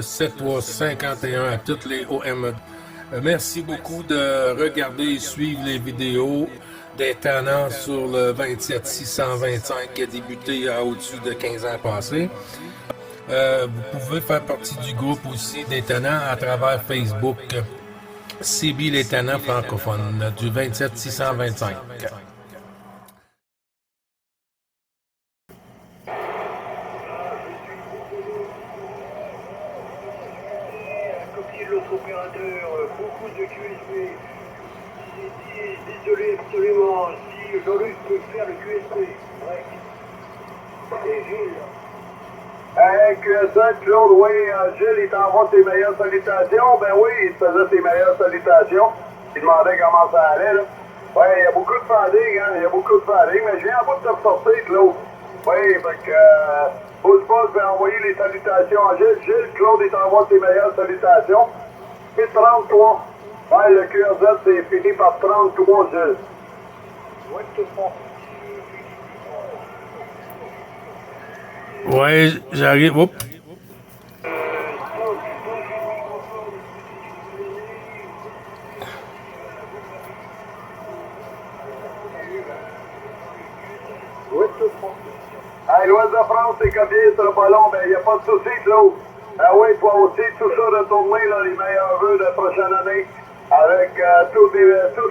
7351 à toutes les OME. Merci beaucoup de regarder et suivre les vidéos des tenants sur le 27625 qui a débuté au-dessus de 15 ans passés. Vous pouvez faire partie du groupe aussi des tenants à travers Facebook. CB les tenants francophones du 27625. L'autre opérateur, beaucoup de QSP. Désolé absolument, si Jean-Luc peut faire le QSP. Ouais. Et Gilles. QSP, Claude, oui, Gilles, il t'envoie tes meilleures salutations. Ben oui, il te faisait tes meilleures salutations. Il demandait comment ça allait, là. Ouais, il y a beaucoup de funding, hein, il y a beaucoup de funding, mais je viens en bout de te ressortir, Claude. Oui, fait que, bouge pas, je vais envoyer les salutations à Gilles. Gilles, Claude, il t'envoie tes meilleures salutations. Et 33. Ouais, le QRZ, c'est fini par 33, Gilles. Ouais, tout bon. Ouais, j'arrive. Oups. Hey, l'Ouest de France, c'est combien, ce sera pas long, mais il n'y a pas de souci, Claude. Ah oui, toi aussi, tout ça de tourner, là, les meilleurs vœux de la prochaine année, avec tout ce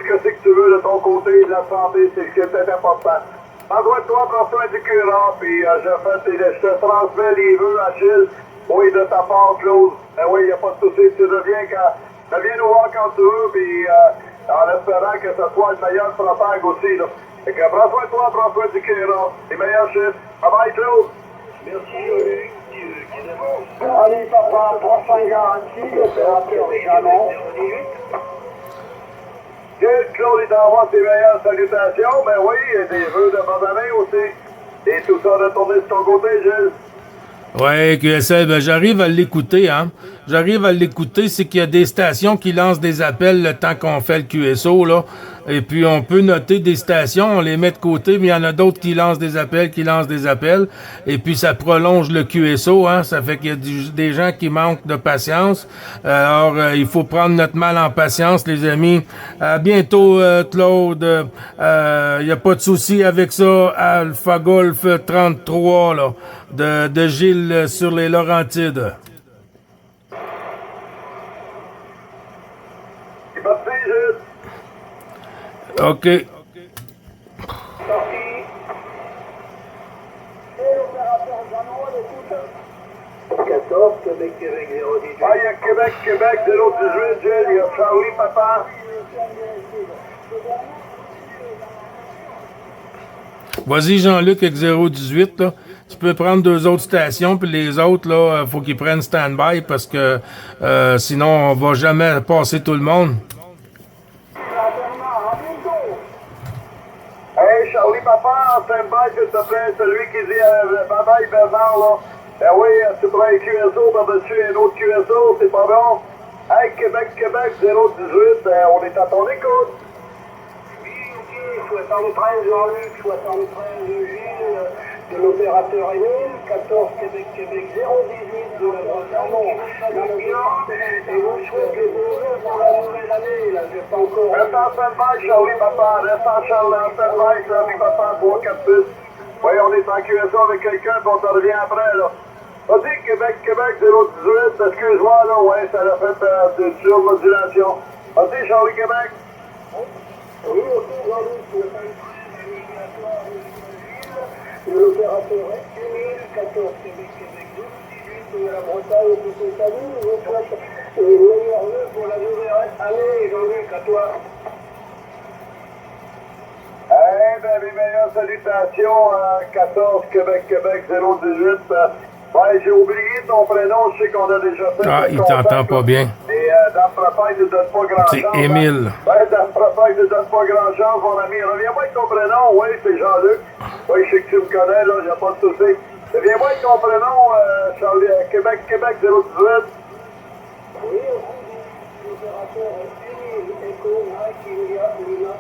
que c'est que tu veux de ton côté, de la santé, c'est ce qui est important. En droit de toi, prends soin du cura, puis je te transmets les vœux à Gilles. Oui, de ta part, Claude. Ah oui, il n'y a pas de souci, tu reviens nous voir quand tu veux, puis en espérant que ce soit le meilleur stratège aussi, là. Fait que prends soin de toi, prends soin du cura. Les meilleurs chiffres. Bye bye, Claude. Merci, Jean-Luc. Allez, papa, 300 garanties, opérateur Jalon. Claude, il t'envoie tes meilleures salutations. Ben oui, et des vœux de bonne année aussi. Et tout ça retourné de ton côté, Gilles. Ouais, QSL, ben j'arrive à l'écouter, hein. J'arrive à l'écouter, c'est qu'il y a des stations qui lancent des appels le temps qu'on fait le QSO, là. Et puis, on peut noter des stations, on les met de côté, mais il y en a d'autres qui lancent des appels. Et puis, ça prolonge le QSO, hein. Ça fait qu'il y a des gens qui manquent de patience. Alors, il faut prendre notre mal en patience, les amis. À bientôt, Claude. Il n'y a pas de souci avec ça. Alpha Golf 33, là, de Gilles sur les Laurentides. OK. Québec, 018. Ah, il y a Québec, 018, Gilles. Il y a Charlie, papa. Vas-y, Jean-Luc, avec 018, là. Tu peux prendre 2 autres stations, puis les autres, là, faut qu'ils prennent stand-by, parce que sinon, on va jamais passer tout le monde. Hey, Charlie, papa, en stand-by, s'il te plaît, celui qui dit bye-bye, Bernard, là. Ben oui, tu prends un QSO par-dessus un autre QSO, c'est pas bon. Hey, Québec, 018, on est à ton écoute. Oui, ok, 73 Jean-Luc, 73 Gilles, de l'opérateur Émile, 14 Québec, 018 de la Bretagne, et vous souhaitez les bonjours pour la nouvelle année, là, j'ai pas encore... Reste en stand-by, Charlie, papa, reste en stand-by, Charlie, papa, 3-4 plus. Oui, on est en QSO avec quelqu'un, puis on te revient après, là. Vas-y, Québec, 018, excuse-moi, là, ouais, ça a fait de surmodulation. Vas-y, Charlie, Québec. Oui, ok, Jean-Luc, de l'opérateur Émile, 14 Québec, 18 de la Bretagne, et tout ça, salut, je vous souhaite les meilleurs vœux pour la nouvelle année, Jean-Luc, à toi. Eh ben, les meilleures salutations, 14 Québec, 018. Ouais, j'ai oublié ton prénom, je sais qu'on a déjà fait. Ah, il t'entend pas bien. Et dans le profil, ne donne pas grand-chance. C'est Émile. Ouais, dans le profil, ne donne pas grand-chance, mon ami. Reviens-moi avec ton prénom, oui, c'est Jean-Luc. Oui, je sais que tu me connais, là, il n'y a pas de souci. Reviens-moi avec ton prénom, Charlie, Québec, 018. Oui, l'opérateur Émile, Echo, Mike, India, Luna,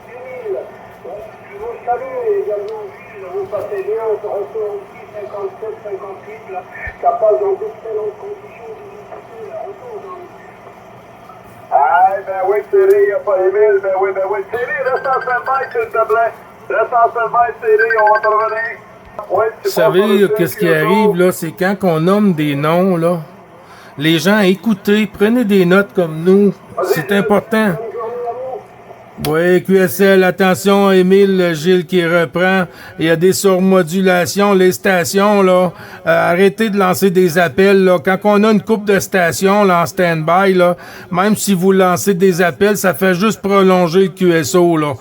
Émile. Je vous salue également, Gilles, vous passez bien, on se retrouve ici. 57, 58, là, capable dans d'excellentes conditions de retour. Ah, ben oui, Thierry, il n'y a pas Émile, ben oui. Thierry, reste en stand-by, s'il te plaît. Reste en stand-by, Thierry, on va te revenir. Ouais, Vous savez, qu'est-ce qui arrive, là, c'est quand on nomme des noms, là, les gens, écoutez, prenez des notes comme nous, c'est important. Oui, QSL, attention, Émile, Gilles qui reprend. Il y a des surmodulations, les stations, là. Arrêtez de lancer des appels, là. Quand on a une coupe de stations, là, en stand-by, là, même si vous lancez des appels, ça fait juste prolonger le QSO, là.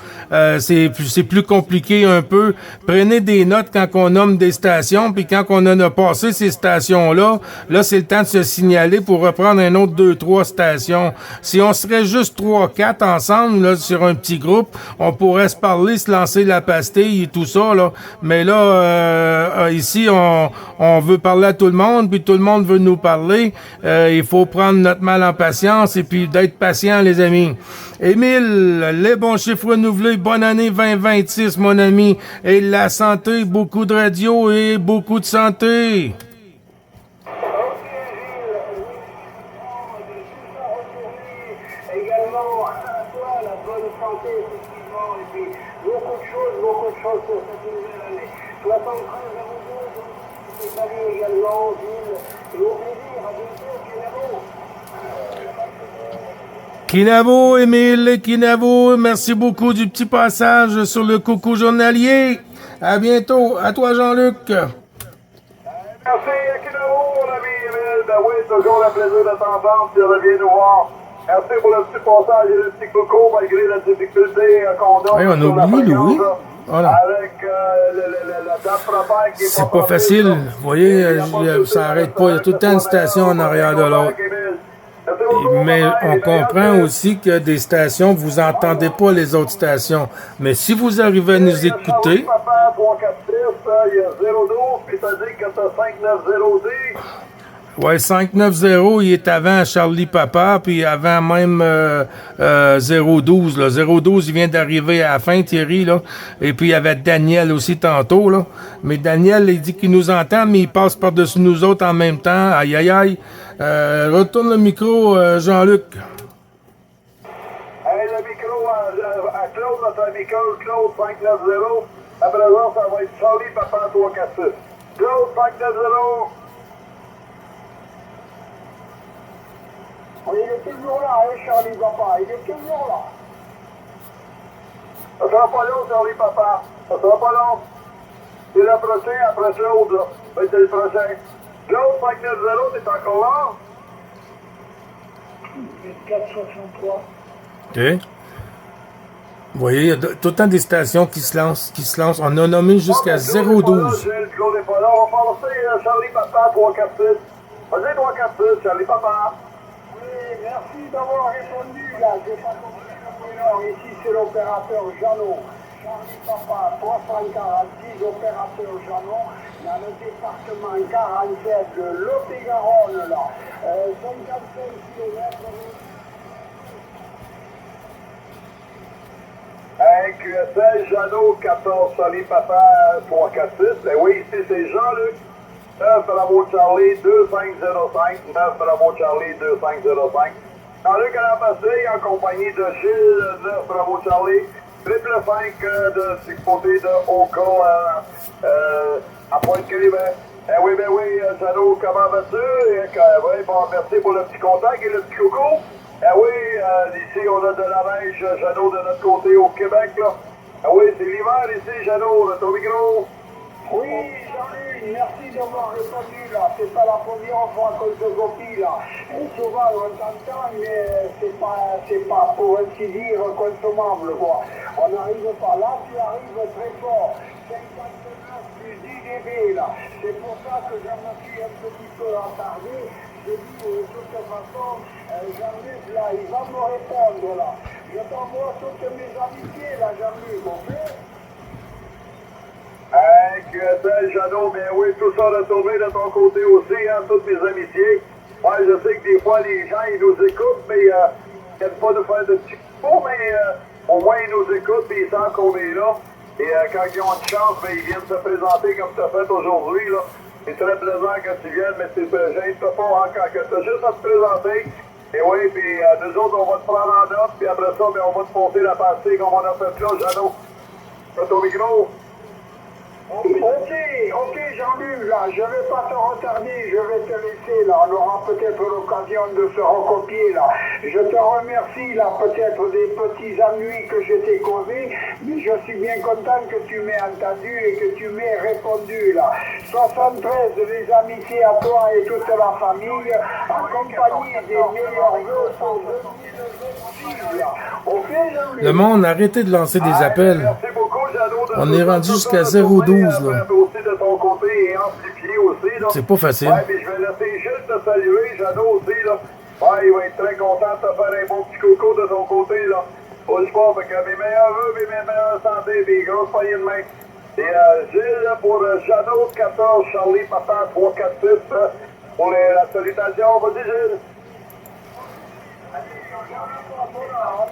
C'est plus compliqué un peu. Prenez des notes quand on nomme des stations, puis quand on en a passé ces stations-là, là, c'est le temps de se signaler pour reprendre un autre 2-3 stations. Si on serait juste 3-4 ensemble, là, sur un petit groupe, on pourrait se parler, se lancer la pastille et tout ça, là. Mais là, ici, on veut parler à tout le monde, puis tout le monde veut nous parler. Il faut prendre notre mal en patience et puis d'être patient, les amis. Émile, les bons chiffres renouvelés, bonne année 2026, mon ami. Et la santé, beaucoup de radio et beaucoup de santé. Également, à toi, la bonne santé, effectivement, et puis beaucoup de choses pour cette nouvelle année. 73 02, je salue également, Gilles, et au plaisir, à bientôt, Kinavo. Kinavo, Émile, Kinavo, merci beaucoup du petit passage sur le coucou journalier. À bientôt. À toi, Jean-Luc. Merci, Kinavo, mon ami Emile. Ben oui, toujours un plaisir de t'entendre, tu reviens nous voir. Merci pour le petit passage et le petit coucou, malgré la difficulté qu'on a. Hey, on a oublié Louis. Voilà. Avec la date propère qui est c'est pas facile. Vous voyez, ça arrête pas. Il y a tout le temps une station en arrière de l'autre. Mais on comprend aussi que des stations, vous entendez pas les autres stations. Mais si vous arrivez à nous écouter... Papa 346, il y a 012, puis t'as dit que t'as 590. Ouais, 590, il est avant Charlie Papa, puis avant même 012. Là. 012, il vient d'arriver à la fin, Thierry, là. Et puis il y avait Daniel aussi tantôt, là. Mais Daniel, il dit qu'il nous entend, mais il passe par-dessus nous autres en même temps. Aïe, aïe, aïe. Retourne le micro, Jean-Luc. Hey, le micro à Claude, notre ami Claude 590. À présent, ça va être Charlie Papa 346. Claude 590. Il est toujours là, hein, Charlie Papa. Il est toujours là. Ça sera pas long, Charlie Papa. Ça sera pas long. C'est le prochain après Claude, là. C'est le prochain. Claude 590, t'es encore là? 463. OK. Vous voyez, il y a tout le temps des stations qui se lancent. On a nommé jusqu'à 012. Claude est pas là. On va passer Charlie Papa 346. Vas-y, 346, Charlie Papa. Oui, merci d'avoir répondu, là. J'ai pas compris le numéro. Ici, c'est l'opérateur Jeannot. Charlie Papa 346, opérateur Jeannot, dans le département 47 de Lot-et-Garonne, là. 55 km. QSL, Jeannot, 14, Charlie Papa 346. Ben oui, ici, c'est Jean-Luc. 9 Bravo Charlie 2505. 9 Bravo Charlie 2505. Jean-Luc à la pastille en compagnie de Gilles 9 Bravo Charlie. Triple 5 du côté de Oka à Pointe-Québec. Ben oui, Jeannot, comment vas-tu? Oui, bon, merci pour le petit contact et le petit coucou. Ben oui, ici on a de la neige, Jeannot, de notre côté au Québec, là. Ben oui, c'est l'hiver ici, Jeannot, ton micro. Oui, Jean-Luc, merci d'avoir répondu, là. C'est pas la première fois qu'on se copie, là. Souvent, on t'entend, mais c'est pas pour ainsi dire consommable, quoi. On n'arrive pas là, tu arrives très fort. 59 plus 10 dB, là. C'est pour ça que je me suis un petit peu attardé. Je dis, de toute façon, Jean-Luc, là, il va me répondre, là. Je t'envoie toutes mes amitiés, là, Jean-Luc, ok? Hey, QSL, Jeannot, bien oui, tout ça retourné de ton côté aussi, hein, toutes mes amitiés. Ouais, je sais que des fois, les gens, ils nous écoutent, mais ils n'aiment pas nous faire de petits coups, mais au moins, ils nous écoutent, puis ils sentent qu'on est là. Et quand ils ont une chance, ben, ils viennent se présenter comme tu as fait aujourd'hui. Là. C'est très plaisant que tu viennes, mais c'est gêne pas encore quand tu as juste à te présenter. Et oui, puis nous autres, on va te prendre en note, puis après ça, ben, on va te monter la partie comme on a fait là, Jeannot. Fais ton micro. Ok, Jean-Luc, là, je vais pas te retarder, je vais te laisser, là, on aura peut-être l'occasion de se recopier, là. Je te remercie, là, peut-être des petits ennuis que je t'ai causés, mais je suis bien content que tu m'aies entendu et que tu m'aies répondu, là. 73, les amitiés à toi et toute la famille, accompagnés des meilleurs vœux pour 2026, là. Ok, Jean-Luc? Le monde, arrêtez de lancer des appels. Merci beaucoup, Jeannot. On est rendu jusqu'à 0,12, là. Aussi de ton côté et amplifié aussi, là. C'est pas facile. Ouais, mais je vais laisser juste te saluer, Jeannot aussi, là. Ouais, il va être très content de te faire un bon petit coco de ton côté, là. Faut le pas, fait que mes meilleurs vœux, mes meilleures santé, mes grosses poignées de main. Et Gilles, pour Jeannot, 14, Charlie, Papa, 3, 4, 6, pour la salutation. Vas-y, Gilles.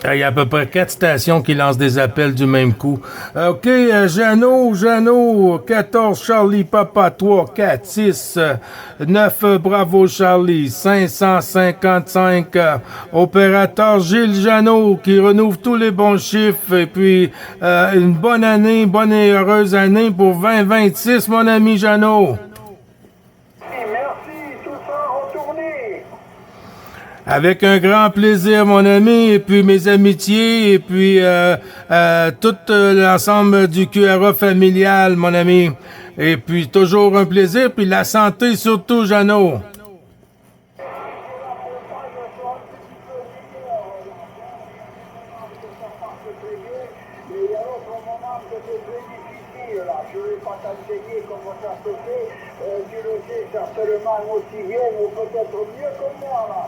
Il y a à peu près 4 stations qui lancent des appels du même coup. OK, Jeannot, 14, Charlie, Papa, 3, 4, 6, 9, Bravo, Charlie, 555, opérateur Gilles Jeannot, qui renouve tous les bons chiffres, et puis une bonne année, bonne et heureuse année pour 2026, mon ami Jeannot. Merci, tout ça retourné. Avec un grand plaisir, mon ami, et puis mes amitiés, et puis tout l'ensemble du QRA familial, mon ami. Et puis toujours un plaisir, puis la santé surtout, Jeannot. Je ne vais pas t'enseigner comment ça se fait, tu le sais certainement aussi bien ou peut-être mieux que moi là.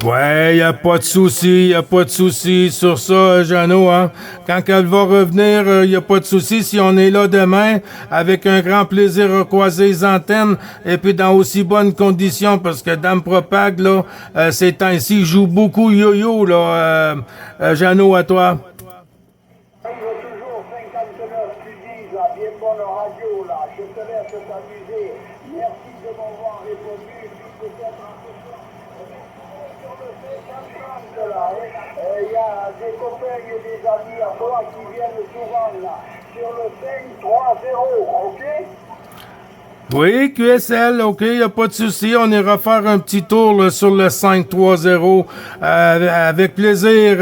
Ouais, y a pas de souci sur ça, Jeannot, hein. Quand elle va revenir, y a pas de souci si on est là demain, avec un grand plaisir à croiser les antennes, et puis dans aussi bonnes conditions, parce que Dame Propag, là, ces temps-ci, joue beaucoup yo-yo, là, Jeannot, à toi. Il vaut toujours 59, tu dis, là, bien bonne radio, là, je te laisse t'amuser. Merci de m'avoir répondu, puis peut-être un peu ça. Sur le 50, là, il y a des copains et des amis à toi qui viennent souvent, là, sur le 530, ok? Oui, QSL, OK, y a pas de souci. On ira faire un petit tour là, sur le 530 avec plaisir,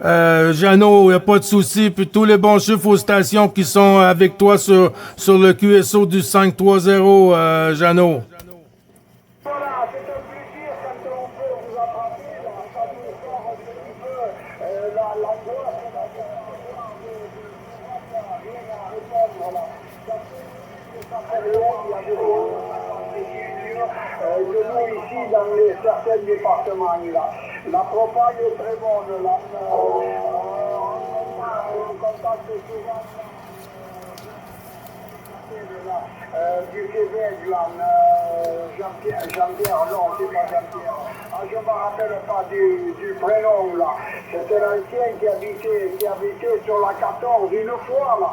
Jeannot, y a pas de souci. Puis tous les bons chiffres aux stations qui sont avec toi sur le QSO du 530, Jeannot. Voilà, c'est un plaisir quand on peut vous attraper, là, ça nous sort un petit peu l'angoisse, là, de rien à répondre, là. Ça fait loin, il y a des de nous ici dans les certains départements, là. La propagande est très bonne, là. On contacte souvent du Québec, là, Jean-Pierre, non, c'est pas Jean-Pierre. Ah, je me rappelle pas du prénom, là. C'était l'ancien qui habitait sur la 14 une fois, là.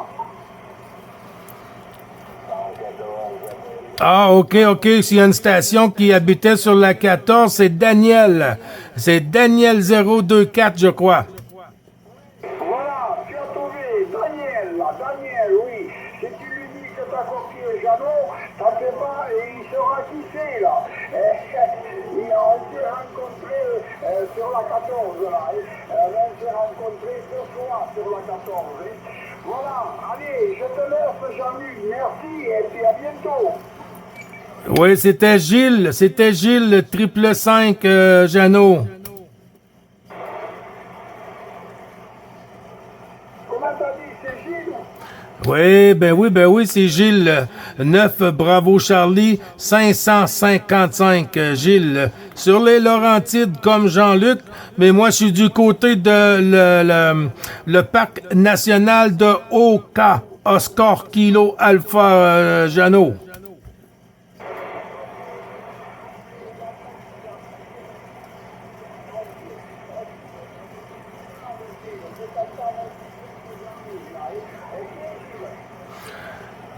Ah, OK. S'il y a une station qui habitait sur la 14, c'est Daniel. C'est Daniel 024, je crois. Voilà, tu as trouvé Daniel, là, Daniel, oui. Si tu lui dis que tu as copié Jeannot, t'en fais pas et il saura qui c'est, là. On s'est rencontrés sur la 14, là. On s'est rencontrés ce soir sur la 14. Voilà, allez, je te laisse, Jean-Luc, merci et puis à bientôt. Oui, c'était Gilles, le 555, Jeannot. Comment t'as dit, c'est Gilles? Oui, c'est Gilles. 9, Bravo Charlie, 555, Gilles. Sur les Laurentides comme Jean-Luc, mais moi je suis du côté de le parc national de Oka, Oscar Kilo Alpha, Jeannot.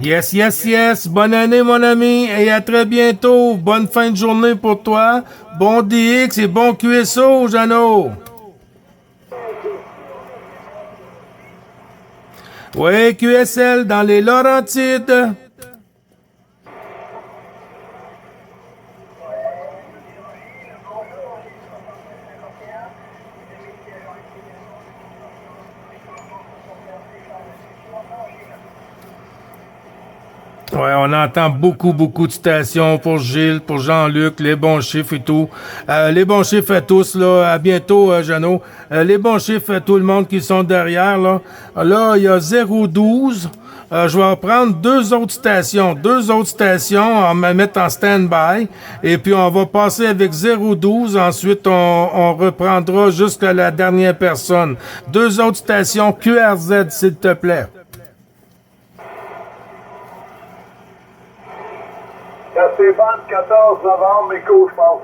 Yes, yes, yes. Bonne année, mon ami, et à très bientôt. Bonne fin de journée pour toi. Bon DX et bon QSO, Jeannot. Oui, QSL dans les Laurentides. Ouais, on entend beaucoup de stations pour Gilles, pour Jean-Luc, les bons chiffres et tout. Les bons chiffres à tous, là. À bientôt, Jeannot. Les bons chiffres à tout le monde qui sont derrière, là. Là, il y a 012. Je vais prendre deux autres stations, on va mettre en stand-by, et puis on va passer avec 012, ensuite on reprendra jusqu'à la dernière personne. Deux autres stations, QRZ, s'il te plaît. Stéphane, 14 novembre, Écho, je pense.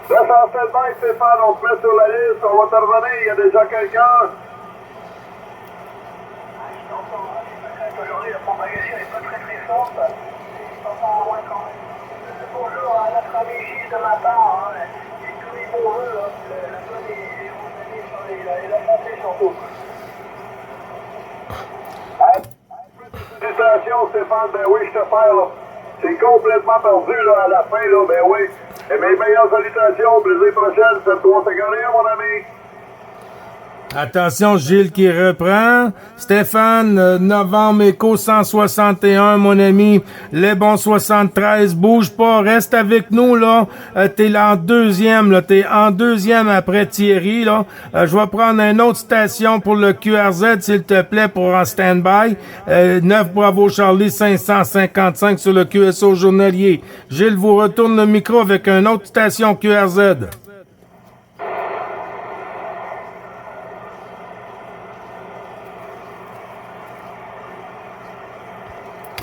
Reste en stand-by, Stéphane, on te met sur la liste, on va te revenir, il y a déjà quelqu'un. Aujourd'hui, la propagation n'est pas très forte. Bonjour à notre ami Gilles de ma part, et tous les bons vœux, la bonne et la santé surtout. Félicitations Stéphane, ben oui, je te perds là. C'est complètement perdu là, à la fin, là, ben oui. Et mes meilleures salutations, plaisir prochaine, c'est toi, c'est gagné, mon ami. Attention, Gilles qui reprend. Stéphane, novembre, Écho 161, mon ami. Les bons 73, bouge pas, reste avec nous, là. T'es là en deuxième, là. T'es en deuxième après Thierry, là. Je vais prendre une autre station pour le QRZ, s'il te plaît, pour en stand-by. 9 Bravo Charlie, 555 sur le QSO journalier. Gilles vous retourne le micro avec une autre station QRZ.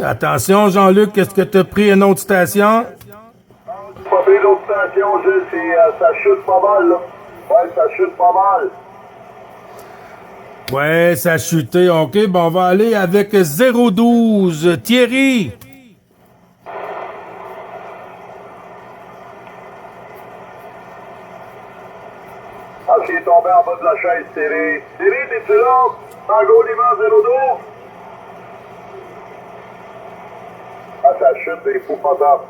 Attention, Jean-Luc, est-ce que tu as pris une autre station? J'ai pas pris d'autres stations, Gilles, ça chute pas mal, là. Ouais, ça chute pas mal. Ouais, ça a chuté. OK, bon, on va aller avec 012. Thierry! Ah, j'ai tombé en bas de la chaise, Thierry. Thierry, t'es-tu là? Tango Lima 02? Ah, ça chute, c'est épouvantable.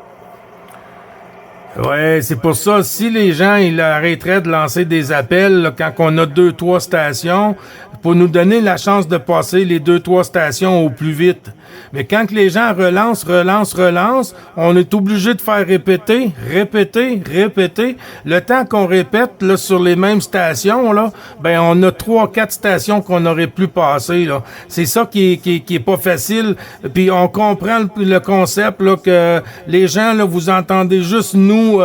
Ouais, c'est pour ça, si les gens, ils arrêteraient de lancer des appels là, quand on a 2-3 stations, pour nous donner la chance de passer les 2-3 stations au plus vite. Mais quand les gens relancent, on est obligé de faire répéter. Le temps qu'on répète là, sur les mêmes stations, là, ben on a 3-4 stations qu'on n'aurait plus passées. Là. C'est ça qui est pas facile. Puis on comprend le concept là, que les gens, là, vous entendez juste nous,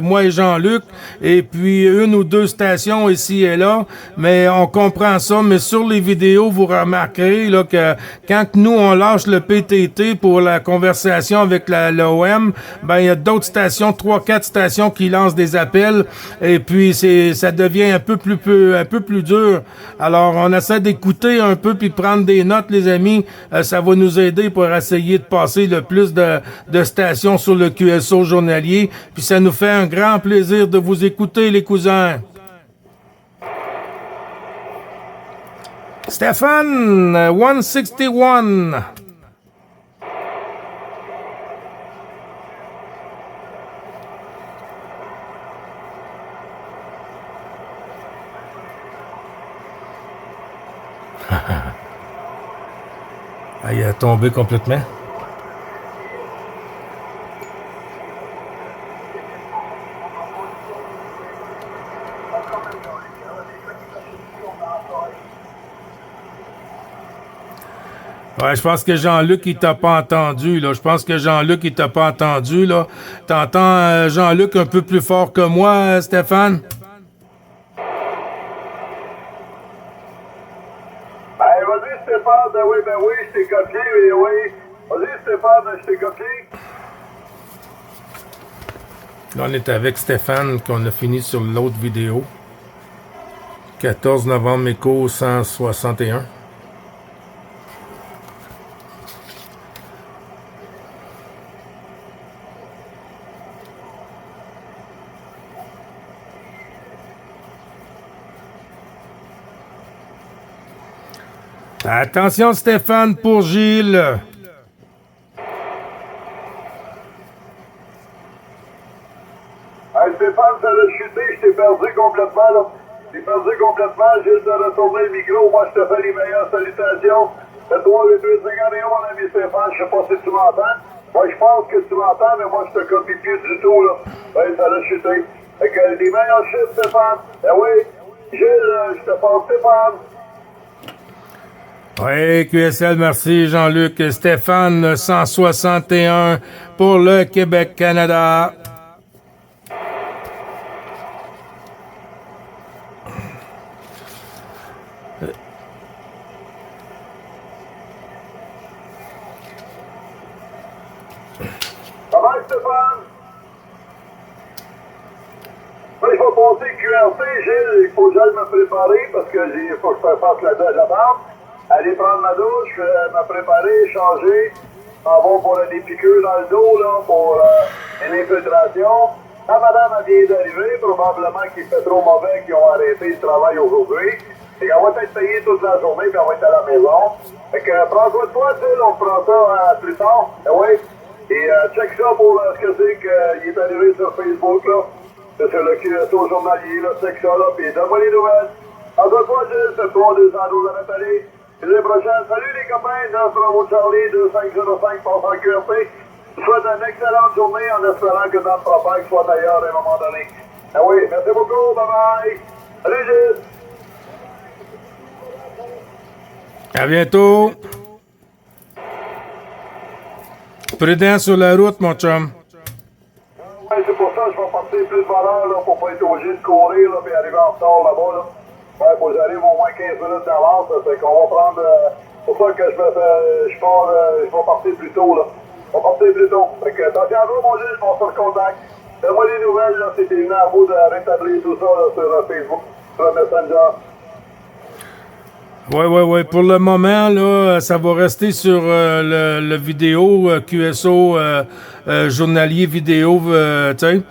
moi et Jean-Luc, et puis une ou deux stations ici et là, mais on comprend ça. Mais sur les vidéos, vous remarquerez là, que quand nous, on lâche le PTT pour la conversation avec l'OM, ben il y a d'autres stations, 3-4 stations qui lancent des appels, et puis ça devient un peu plus dur. Alors, on essaie d'écouter un peu puis prendre des notes, les amis. Ça va nous aider pour essayer de passer le plus de stations sur le QSO journalier. Puis ça nous fait un grand plaisir de vous écouter, les cousins. Stéphane, 161. Ah, il a tombé complètement. Ouais, je pense que Jean-Luc, il t'a pas entendu, là. T'entends Jean-Luc un peu plus fort que moi, Stéphane? Vas-y, Stéphane, ben oui, je t'ai copié, oui. Vas-y, Stéphane, je t'ai copié. Là, on est avec Stéphane, qu'on a fini sur l'autre vidéo. 14 novembre, écho 161. Attention Stéphane pour Gilles. Hey Stéphane, ça l'a chuté, je t'ai perdu complètement là. Je t'ai perdu complètement, Gilles de retourner le micro. Moi je te fais les meilleures salutations. C'est toi les 251, mon ami Stéphane, je sais pas si tu m'entends. Moi je pense que tu m'entends, mais moi je te copie plus du tout là. Ouais, ça l'a chuté. Fait que les meilleurs chiffres Stéphane. Ben oui, Gilles, je te passe Stéphane. Oui, QSL, merci Jean-Luc. Stéphane, 161 pour le Québec-Canada. Ça va Stéphane? Là, je vais passer QRC, Gilles, il faut que j'aille me préparer parce que il faut que je fasse la barbe. Aller prendre ma douche, me préparer, changer, m'en va pour des piqûres dans le dos, là, pour une infiltration. La madame vient d'arriver, probablement qu'il fait trop mauvais, qu'ils ont arrêté le travail aujourd'hui. Et on va être payé toute la journée, puis on va être à la maison. Fait que prends soin de toi, Gilles, on prend ça plus tard. Oui. Et check ça pour ce que c'est qu'il est arrivé sur Facebook, là. C'est sur le QSO journalier, là, check ça, là, puis donne-moi les nouvelles. En tout cas, Gilles, c'est toi, 212 à Nathalie. L'année prochaine, salut les copains, 9 Bravo Charlie, 2505 passe en QRP. Je vous souhaite une excellente journée en espérant que notre propage soit d'ailleurs à un moment donné. Ah oui, merci beaucoup, bye bye. Salut Gilles. À bientôt. Prudent sur la route, mon chum. Ouais, c'est pour ça que je vais partir plus de valeur là, pour pas être obligé de courir là, et arriver en retard là-bas. Là. Ouais, faut que j'arrive au moins 15 minutes d'avance, fait qu'on va prendre... c'est pour ça que je vais partir plus tôt, là. Je vais partir plus tôt. Fait que, attention à vous, mon Gilles, on se recontacte. Donne-moi des nouvelles, là, c'était venu à vous de rétablir tout ça, là, sur Facebook, sur le Messenger. Oui. Pour le moment, là, ça va rester sur le vidéo QSO journalier vidéo, tu sais.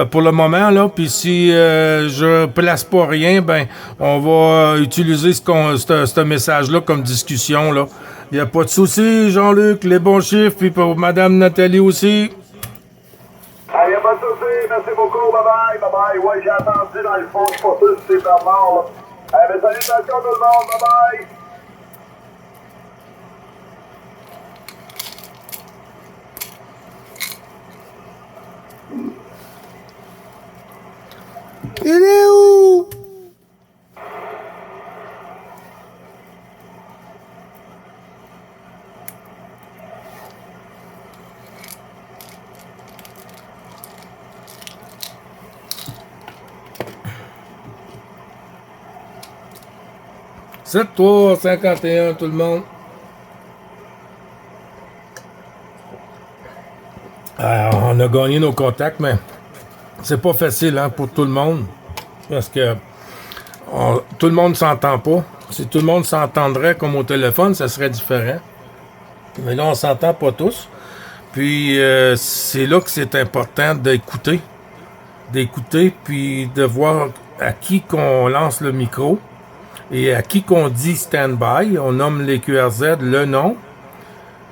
Pour le moment, là, puis si je place pas rien, ben on va utiliser ce message-là comme discussion, là. Il n'y a pas de souci, Jean-Luc, les bons chiffres, puis pour Madame Nathalie aussi. Ah, y a pas de souci, merci beaucoup, bye-bye. Ouais, j'ai attendu dans le fond, je suis pas sûr si c'est par mort, là. Mais salutations tout le monde, bye-bye. Il est où? C'est 3,51 tout le monde. Alors, on a gagné nos contacts, mais c'est pas facile hein, pour tout le monde. Parce que tout le monde s'entend pas. Si tout le monde s'entendrait comme au téléphone, ça serait différent. Mais là, on s'entend pas tous. Puis, c'est là que c'est important d'écouter. D'écouter, puis de voir à qui qu'on lance le micro. Et à qui qu'on dit stand-by, on nomme les QRZ le nom.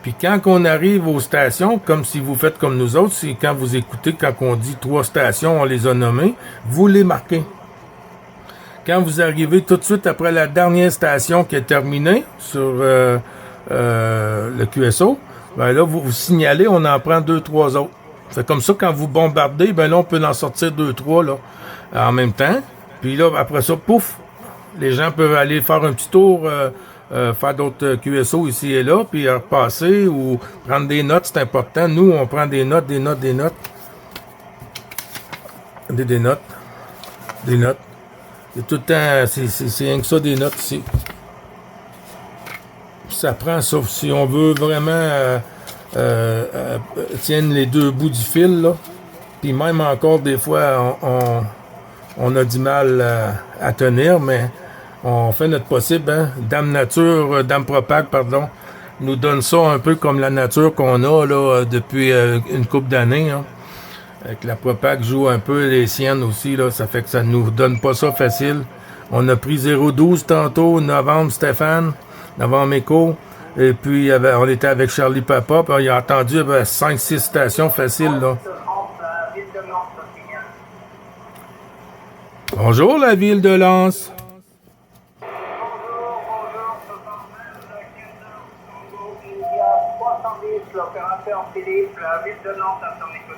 Puis quand on arrive aux stations, comme si vous faites comme nous autres, c'est quand vous écoutez, quand on dit 3 stations, on les a nommées, vous les marquez. Quand vous arrivez tout de suite après la dernière station qui est terminée sur le QSO, ben là, vous signalez, on en prend 2-3 autres. C'est comme ça, quand vous bombardez, ben là, on peut en sortir 2-3 là, en même temps. Puis là, après ça, pouf! Les gens peuvent aller faire un petit tour, faire d'autres QSO ici et là, puis repasser ou prendre des notes, c'est important. Nous, on prend des notes. Des notes. Et tout le temps, c'est rien que ça, des notes ici. Ça prend, sauf si on veut vraiment tienne les deux bouts du fil, là. Puis même encore, des fois, on a du mal à tenir, mais on fait notre possible. Hein? Dame Propag, pardon, nous donne ça un peu comme la nature qu'on a là depuis une couple d'années. Hein? Avec la Propag joue un peu les siennes aussi, là, ça fait que ça nous donne pas ça facile. On a pris 0,12 tantôt, novembre Stéphane, novembre Écho, et puis on était avec Charlie Papa, puis il a entendu 5-6 stations faciles, là. Bonjour la ville de Lens. L'opérateur Philippe, la ville de Nantes à son écoute.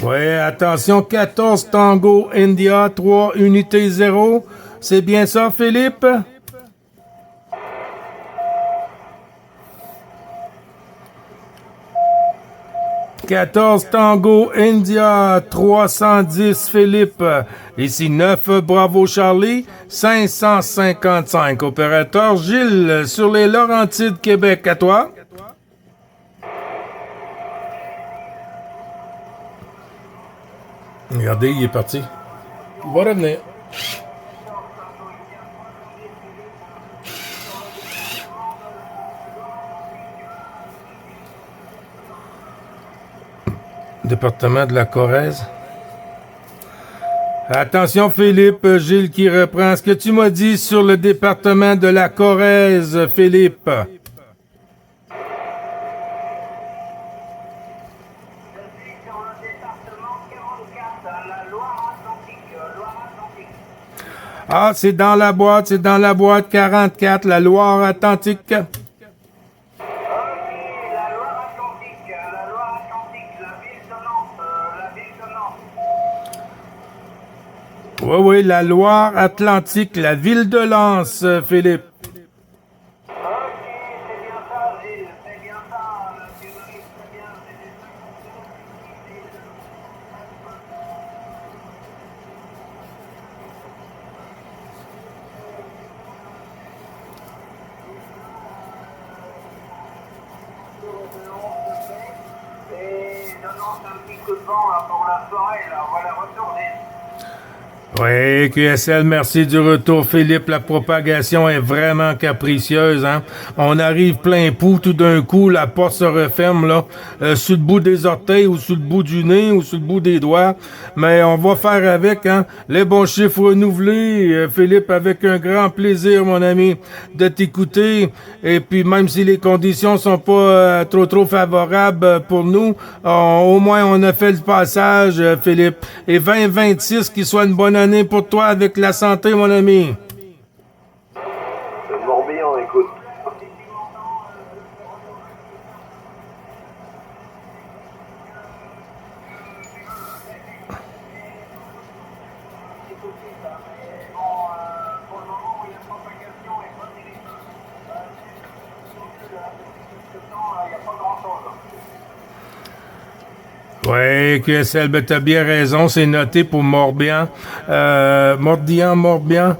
Ouais, attention, 14 Tango India, 3 Unité 0. C'est bien ça, Philippe? « 14 Tango India 310 Philippe. Ici 9 Bravo Charlie 555. Opérateur Gilles sur les Laurentides Québec. À toi. Regardez, il est parti. Il va revenir. Département de la Corrèze. Attention Philippe, Gilles qui reprend. Ce que tu m'as dit sur le département de la Corrèze, Philippe. Ah, c'est dans la boîte 44, la Loire-Atlantique. Oui, la Loire-Atlantique, la ville de Lens, Philippe. Oui, QSL, merci du retour, Philippe. La propagation est vraiment capricieuse, hein. On arrive plein pou, tout d'un coup, la porte se referme, là, sur le bout des orteils, ou sur le bout du nez, ou sur le bout des doigts. Mais on va faire avec, hein. Les bons chiffres renouvelés, Philippe, avec un grand plaisir, mon ami, de t'écouter. Et puis, même si les conditions sont pas trop favorables pour nous, au moins, on a fait le passage, Philippe. Et 2026, qu'il soit une bonne année pour toi avec la santé, mon ami. Le Morbihan, écoute. Oui, QSL, ben t'as bien raison, c'est noté pour Morbihan. Morbihan.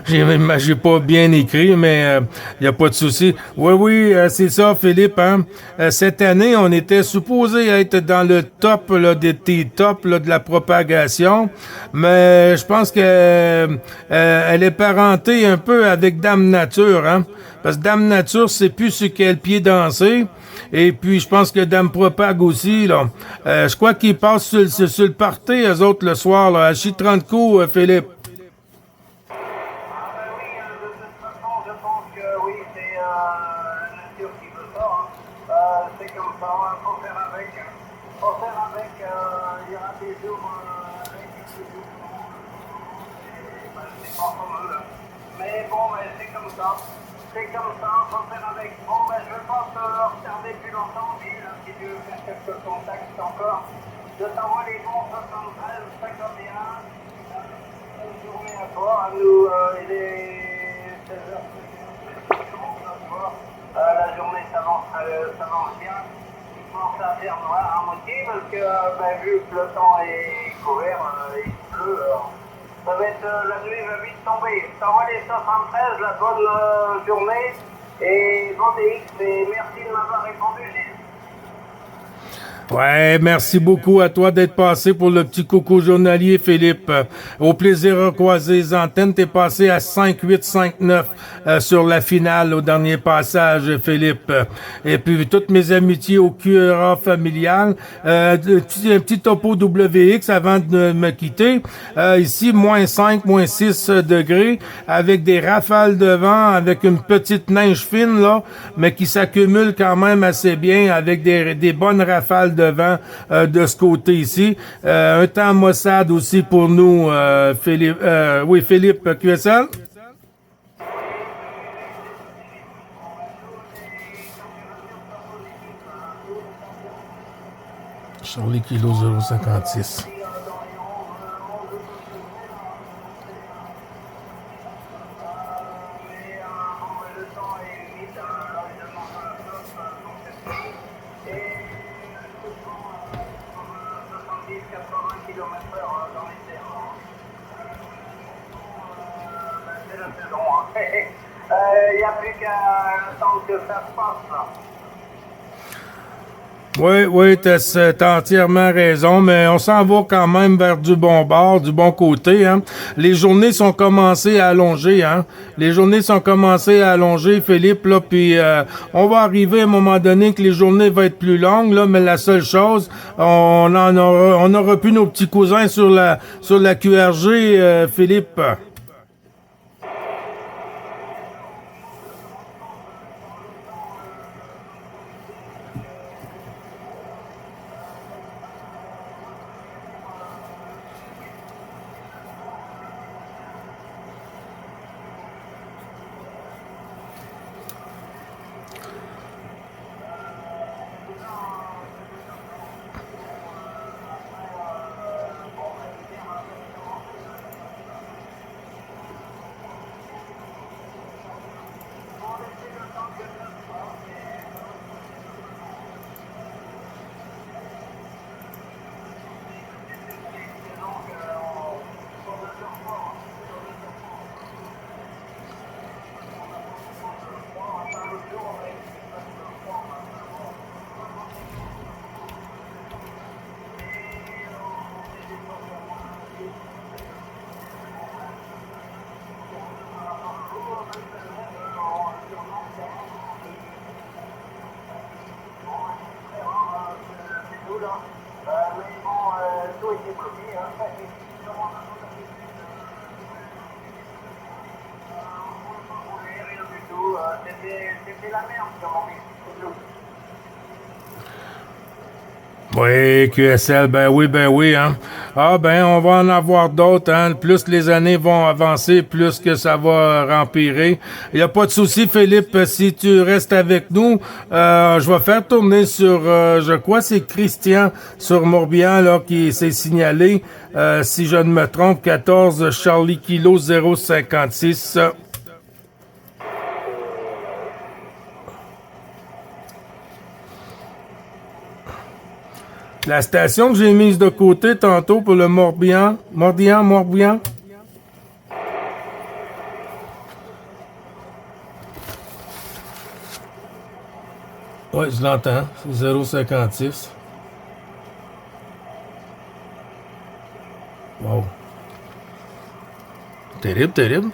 J'ai pas bien écrit, mais y a pas de souci. Oui, c'est ça, Philippe. Hein? Cette année, on était supposé être dans le top là, des tops là, de la propagation, mais je pense que elle est parentée un peu avec Dame Nature, hein? Parce que Dame Nature, c'est plus sur quel pied danser. Et puis, je pense que Dame Propag aussi, là. Je crois qu'ils passent sur le party, eux autres, le soir, là, à Chi 30 coups, Philippe. C'est comme ça, on va faire avec. Bon, ben, je ne vais pas te retarder plus longtemps, Gilles, si tu veux faire quelques contacts encore. Je t'envoie les bons 73, 51. Bonne journée à toi. Nous, il est 16h. La journée s'avance bien. Il commence à faire noir à moitié parce que, vu que le temps est couvert, il pleut. Ça va être, la nuit va vite tomber. Je t'envoie les 73, la bonne journée. Et bon DX, et merci de m'avoir répondu, Gilles. Ouais, merci beaucoup à toi d'être passé pour le petit coucou journalier, Philippe. Au plaisir de croiser les antennes. T'es passé à 5-8-5-9 sur la finale au dernier passage, Philippe. Et puis, toutes mes amitiés au QRA familial. Un petit topo WX avant de me quitter. Ici, moins 5, moins 6 degrés, avec des rafales de vent, avec une petite neige fine, là, mais qui s'accumule quand même assez bien, avec des bonnes rafales de vent de ce côté ici. Un temps maussade aussi pour nous, Philippe. Oui, Philippe QSL. Charlie Kilo 056. Il n'y a plus qu'à attendre que ça se passe, là. Oui, t'as entièrement raison, mais on s'en va quand même vers du bon bord, du bon côté, hein. Les journées sont commencées à allonger, hein. Les journées sont commencées à allonger, Philippe, là, puis on va arriver à un moment donné que les journées vont être plus longues, là, mais la seule chose, on aura plus nos petits cousins sur la QRG, Philippe. C'était la merde, comment Oui, QSL, ben oui, hein. Ah, ben, on va en avoir d'autres, hein. Plus les années vont avancer, plus que ça va rempirer. Il n'y a pas de souci, Philippe, si tu restes avec nous, je vais faire tourner sur, je crois c'est Christian sur Morbihan, là, qui s'est signalé, si je ne me trompe, 14 Charlie Kilo 056. La station que j'ai mise de côté tantôt pour le Morbihan. Oui, je l'entends. C'est 0,56. Wow. Terrible.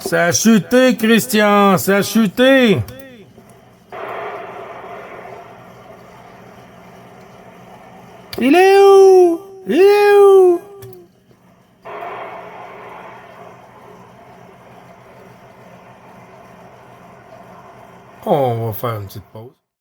Ça a chuté, Christian. Ça a chuté. Il est où? On va faire une petite pause.